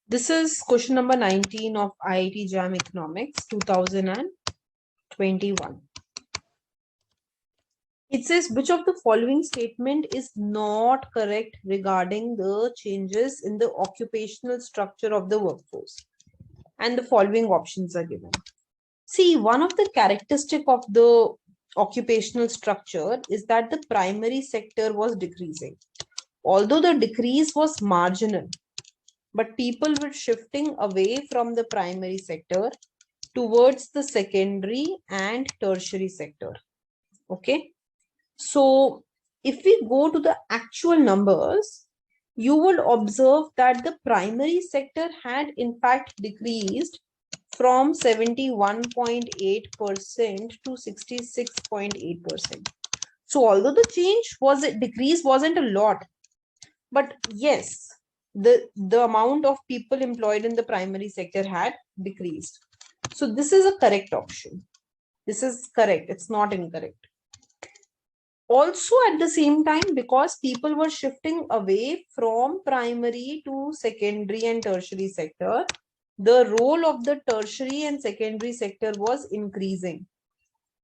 This is question number 19 of IIT JAM Economics 2021. It says, which of the following statement is not correct regarding the changes in the occupational structure of the workforce? And the following options are given. See, one of the characteristic of the occupational structure is that the primary sector was decreasing. Although the decrease was marginal, but people were shifting away from the primary sector towards the secondary and tertiary sector. Okay. So if we go to the actual numbers, you will observe that the primary sector had in fact decreased from 71.8% to 66.8%. So although the decrease wasn't a lot, but yes, the amount of people employed in the primary sector had decreased. So this is a correct option. This is correct. It's not incorrect. Also at the same time, because people were shifting away from primary to secondary and tertiary sector, the role of the tertiary and secondary sector was increasing.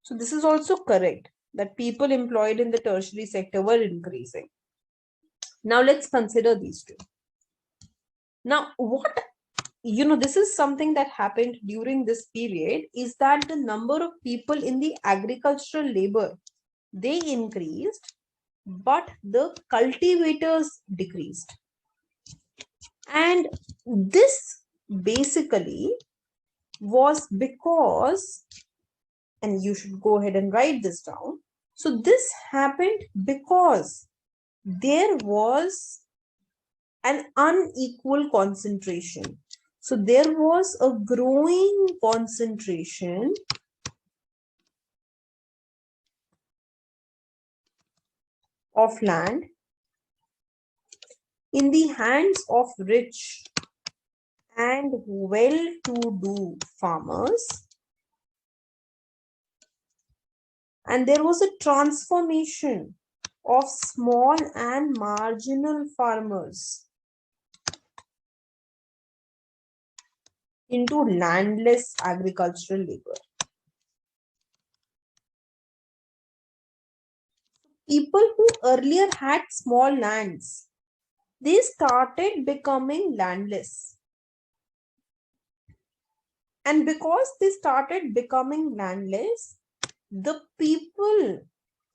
So this is also correct, that people employed in the tertiary sector were increasing. Now let's consider these two. Now this is something that happened during this period, is that the number of people in the agricultural labor, they increased, but the cultivators decreased. And this basically was because, and you should go ahead and write this down. So this happened because there was an unequal concentration. So there was a growing concentration of land in the hands of rich and well-to-do farmers, and there was a transformation of small and marginal farmers into landless agricultural labor. People who earlier had small lands, they started becoming landless. And because they started becoming landless, the people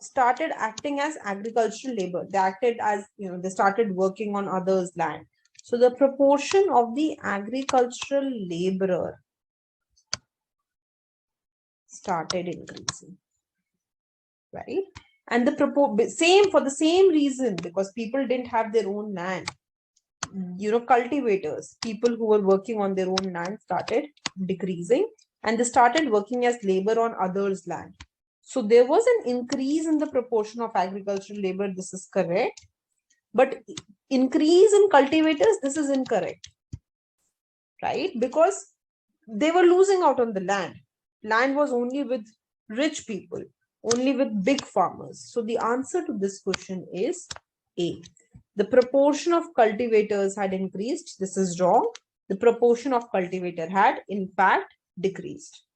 started acting as agricultural labor. They acted as, they started working on others' land. So the proportion of the agricultural laborer started increasing, right? And same for the same reason, because people didn't have their own land. Cultivators, people who were working on their own land, started decreasing, and they started working as labor on others' land. So there was an increase in the proportion of agricultural labor. This is correct. But increase in cultivators, this is incorrect, right? Because they were losing out on the land. Land was only with rich people, only with big farmers. So the answer to this question is A. The proportion of cultivators had increased. This is wrong. The proportion of cultivator had in fact decreased.